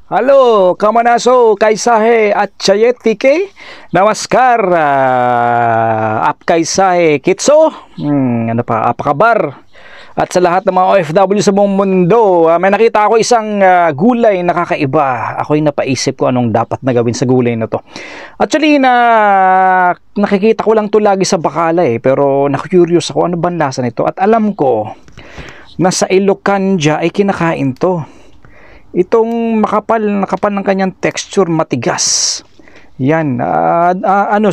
Halo, kamanaso, kaisahe at chayet tike. Namaskar, ap kaisahe kitso. Ano pa, apakabar. At sa lahat ng mga OFW sa buong mundo, may nakita ako isang gulay na kakaiba. Ako'y napaisip ko anong dapat na gawin sa gulay na to. Actually, nakikita ko lang to lagi sa bakala pero na-curious ako ano ba ang lasa nito. At alam ko na sa Ilocanja ay kinakain to. Itong makapal ng kanyang texture, matigas. Yan.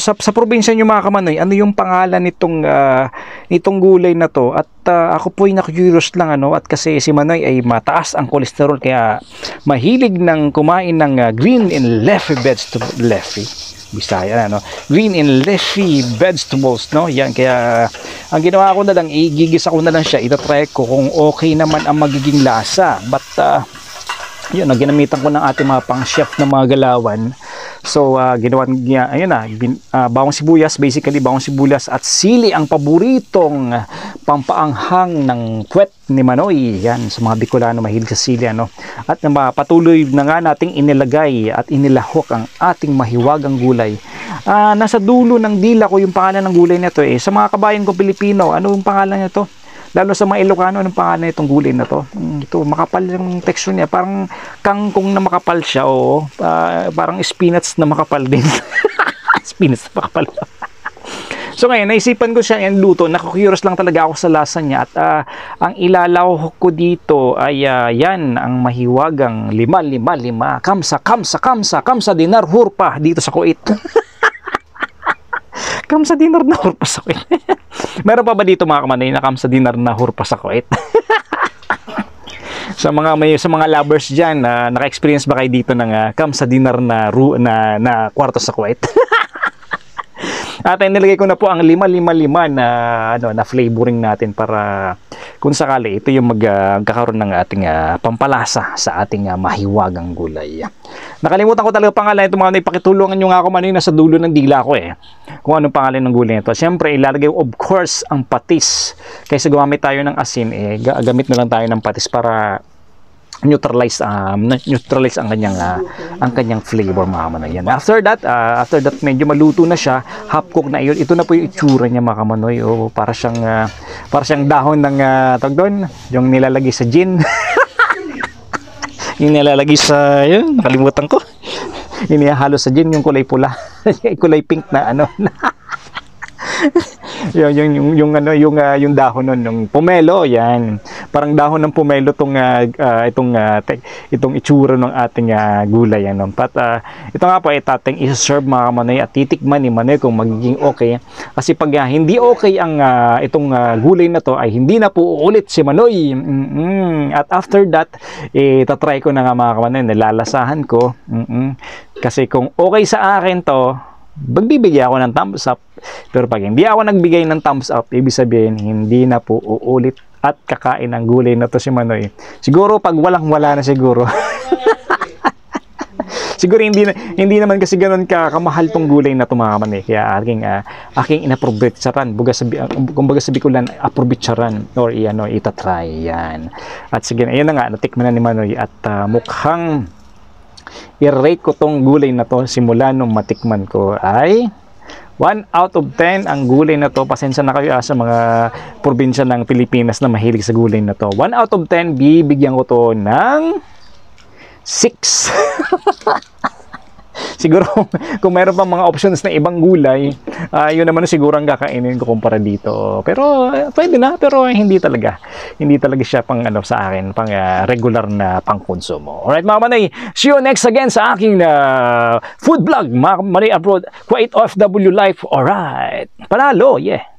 Sa probinsya nyo mga kamanoy, ano yung pangalan nitong gulay na to? At ako po'y na-curious lang at kasi si Manoy ay mataas ang kolesterol kaya mahilig ng kumain ng green and leafy vegetables. Leafy? Bisaya green and leafy vegetables, no? Yan, kaya ang ginawa ko na lang, igigisa ko na lang siya, itatry ko kung okay naman ang magiging lasa. But yun, ginamitan ko ng ating mga pang-chef na mga galawan. So, ginawa niya, bawang sibuyas, basically bawang sibuyas at sili ang paboritong pampaanghang ng puwet ni Manoy. Yan, sa mga Bicolano mahilig sa sili, At patuloy na nga nating inilagay at inilahok ang ating mahiwagang gulay. Nasa dulo ng dila ko yung pangalan ng gulay na to Sa mga kabayan ko Pilipino, ano yung pangalan nito? Lalo sa mga Ilocano, anong pangalan itong gulay na to? Ito, makapal yung texture niya. Parang kangkong na makapal siya. Parang spinach na makapal din. Spinach na makapal. So ngayon, naisipan ko siya yung luto. Naku-curious lang talaga ako sa lasa niya. At ang ilalawak ko dito ay yan, ang mahiwagang lima. Kamsa dinar hurpa dito sa Kuwait. Kamsa dinar na hurpa sa Kuwait. Meron pa ba dito mga kamanoy na kamsa dinar na hurpa sa Kuwait? sa mga lovers diyan, naka-experience ba kayo dito ng kamsa dinar na kwarto sa Kuwait? At nilagay ko na po ang 555 na flavoring natin para kung sakali ito yung magkakaroon ng ating pampalasa sa ating mahiwagang gulay. Nakalimutan ko talaga pangalan ito mga ipakitulungan nyo nga ako man nasa dulo ng dila ko kung anong pangalan ng gulay nito. Siyempre ilalagay of course ang patis. Kaysa gumamit tayo ng asin gamit na lang tayo ng patis para neutralize ang kanyang flavor mga kamanoy. Yan. After that medyo maluto na siya, half cook na iyon. Ito na po yung itsura niya mga kamanoy. Para siyang dahon ng tawag doon, yung nilalagay sa gin. Yung nilalagay sa nakalimutan ko. Inihalo sa gin yung kulay pula. Kulay pink na yung dahon nun, yung pomelo, yan. Parang dahon ng pomelo itong itsura ng ating gulay. Ito nga po ay tating i-serve mga kamanoy at titikman ni Manoy kung magiging okay. Kasi pag hindi okay itong gulay na to ay hindi na po uulit si Manoy. At after that, tatry ko na nga mga kamanoy, nalalasahan ko. Kasi kung okay sa akin to, magbibigay ako ng thumbs up. Pero pag hindi ako nagbigay ng thumbs up, ibig sabihin hindi na po uulit at kakain ng gulay na to si Manoy. Siguro pag walang-wala na siguro. Siguro hindi naman kasi ganoon kamahal tong gulay na to mga kamanoy. Kaya aking inaprobitsaran. Kumbaga sa Bicolan, aprobitsaran or itatry yan. At sige, ayan na nga, natikman na ni Manoy at mukhang i-rate ko tong gulay na to simula nung matikman ko ay 1 out of 10 ang gulay na to. Pasensya na kayo sa mga probinsya ng Pilipinas na mahilig sa gulay na to. 1 out of 10, bibigyan ko to ng 6. Siguro kung mayroon pang mga options na ibang gulay, yun naman siguro ang kakainin ko kumpara dito. Pero pwede na, pero hindi talaga siya pang sa akin, pang regular na pangkonsumo. Alright mga Manoy, see you next again sa aking food vlog, mga Manoy Abroad, Kuwait OFW Life. Alright, panalo, yeah.